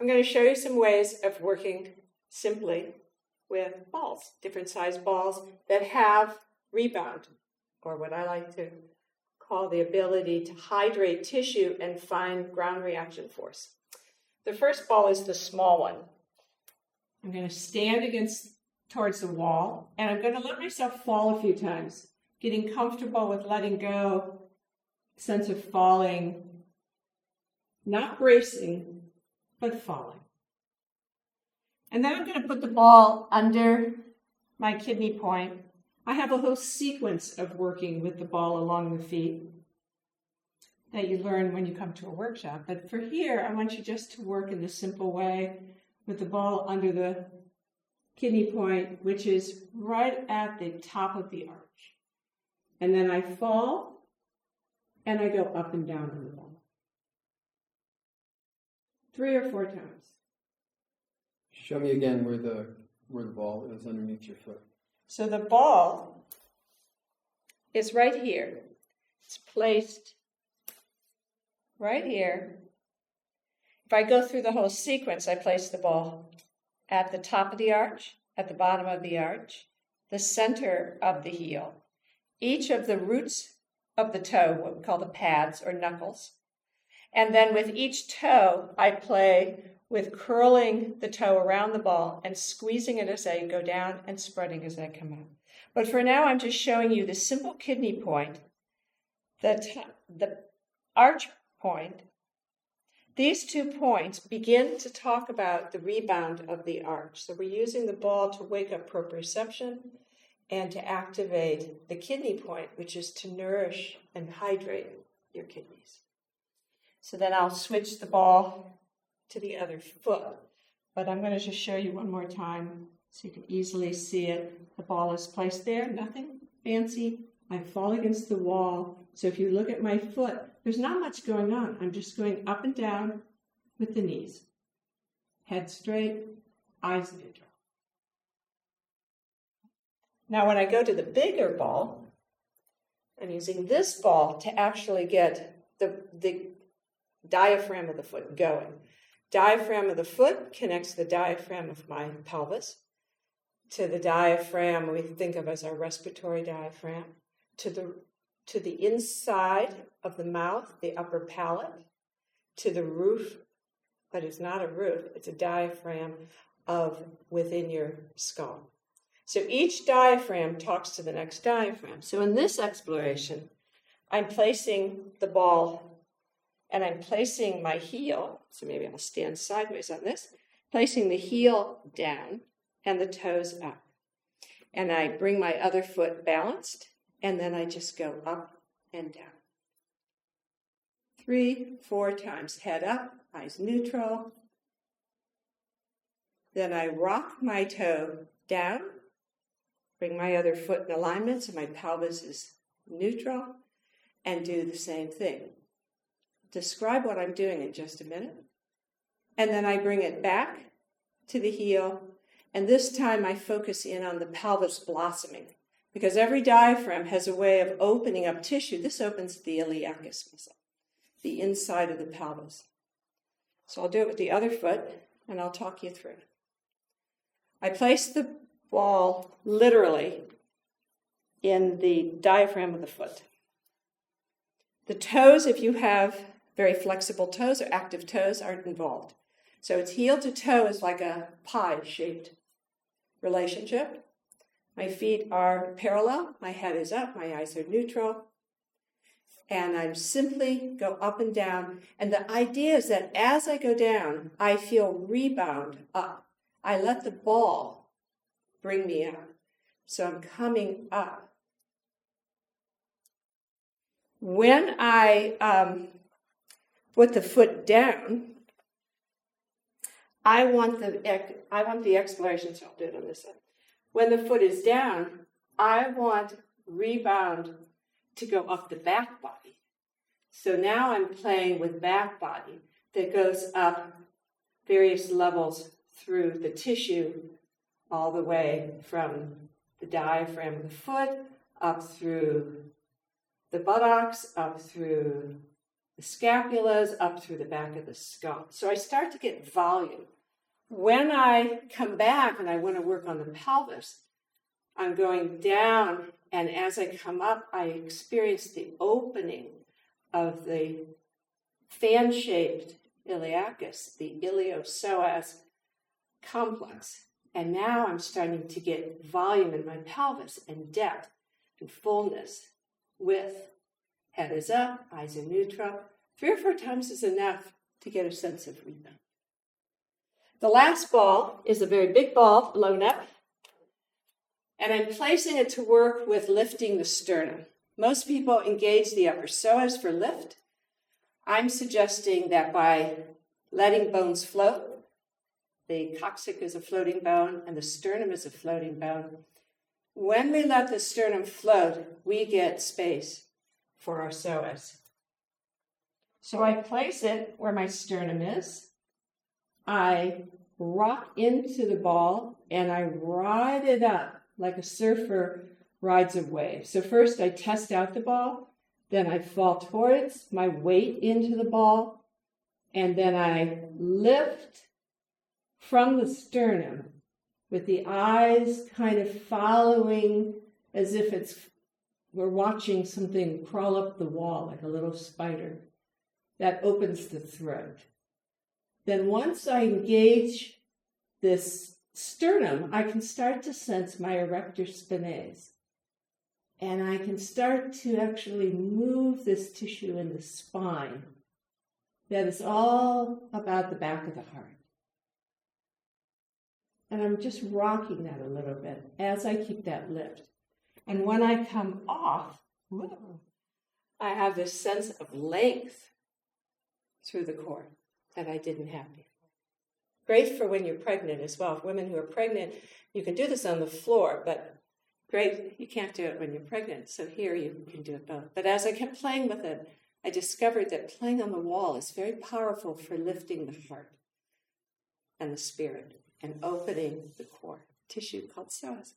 I'm going to show you some ways of working simply with balls, different size balls that have rebound, or what I like to call the ability to hydrate tissue and find ground reaction force. The first ball is the small one. I'm going to stand towards the wall, and I'm going to let myself fall a few times, getting comfortable with letting go, sense of falling, not bracing, but falling. And then I'm going to put the ball under my kidney point. I have a whole sequence of working with the ball along the feet that you learn when you come to a workshop. But for here, I want you just to work in the simple way with the ball under the kidney point, which is right at the top of the arch. And then I fall, and I go up and down on the ball. 3 or 4 times. Show me again where the ball is underneath your foot. So the ball is right here. It's placed right here. If I go through the whole sequence, I place the ball at the top of the arch, at the bottom of the arch, the center of the heel, each of the roots of the toe, what we call the pads or knuckles. And then with each toe, I play with curling the toe around the ball and squeezing it as I go down and spreading as I come out. But for now, I'm just showing you the simple kidney point, the arch point. These 2 points begin to talk about the rebound of the arch. So we're using the ball to wake up proprioception and to activate the kidney point, which is to nourish and hydrate your kidneys. So then I'll switch the ball to the other foot. But I'm going to just show you one more time so you can easily see it. The ball is placed there, nothing fancy. I fall against the wall. So if you look at my foot, there's not much going on. I'm just going up and down with the knees. Head straight, eyes neutral. Now when I go to the bigger ball, I'm using this ball to actually get the diaphragm of the foot going. Diaphragm of the foot connects the diaphragm of my pelvis to the diaphragm we think of as our respiratory diaphragm, to the inside of the mouth, the upper palate, to the roof, but it's not a roof, it's a diaphragm of within your skull. So each diaphragm talks to the next diaphragm. So in this exploration, I'm placing the ball and I'm placing my heel, so maybe I'll stand sideways on this, placing the heel down and the toes up. And I bring my other foot balanced, and then I just go up and down. 3, 4 times. Head up, eyes neutral. Then I rock my toe down, bring my other foot in alignment so my pelvis is neutral, and do the same thing. Describe what I'm doing in just a minute. And then I bring it back to the heel, and this time I focus in on the pelvis blossoming, because every diaphragm has a way of opening up tissue. This opens the iliacus muscle, the inside of the pelvis. So I'll do it with the other foot, and I'll talk you through. I place the ball literally in the diaphragm of the foot. The toes, if you have very flexible toes or active toes, aren't involved. So it's heel to toe is like a pie-shaped relationship. My feet are parallel, my head is up, my eyes are neutral, and I simply go up and down. And the idea is that as I go down, I feel rebound up. I let the ball bring me up. So I'm coming up. When I put the foot down, I want the exploration, so I'll do it on this side. When the foot is down, I want rebound to go up the back body. So now I'm playing with back body that goes up various levels through the tissue, all the way from the diaphragm of the foot, up through the buttocks, up through the scapulas up through the back of the skull. So I start to get volume. When I come back and I want to work on the pelvis, I'm going down, and as I come up, I experience the opening of the fan-shaped iliacus, the iliopsoas complex. And now I'm starting to get volume in my pelvis and depth and fullness. Width. Head is up, eyes are neutral. 3 or 4 times is enough to get a sense of rebound. The last ball is a very big ball blown up, and I'm placing it to work with lifting the sternum. Most people engage the upper psoas for lift. I'm suggesting that by letting bones float, the coccyx is a floating bone and the sternum is a floating bone. When we let the sternum float, we get space for our psoas. So I place it where my sternum is. I rock into the ball and I ride it up like a surfer rides a wave. So first I test out the ball, then I fall towards my weight into the ball, and then I lift from the sternum with the eyes kind of following as if we're watching something crawl up the wall like a little spider. That opens the throat. Then once I engage this sternum, I can start to sense my erector spinae. And I can start to actually move this tissue in the spine that is all about the back of the heart. And I'm just rocking that a little bit as I keep that lift. And when I come off, I have this sense of length through the core that I didn't have before. Great for when you're pregnant as well. For women who are pregnant, you can do this on the floor, but great, you can't do it when you're pregnant. So here you can do it both. But as I kept playing with it, I discovered that playing on the wall is very powerful for lifting the heart and the spirit and opening the core tissue called psoas.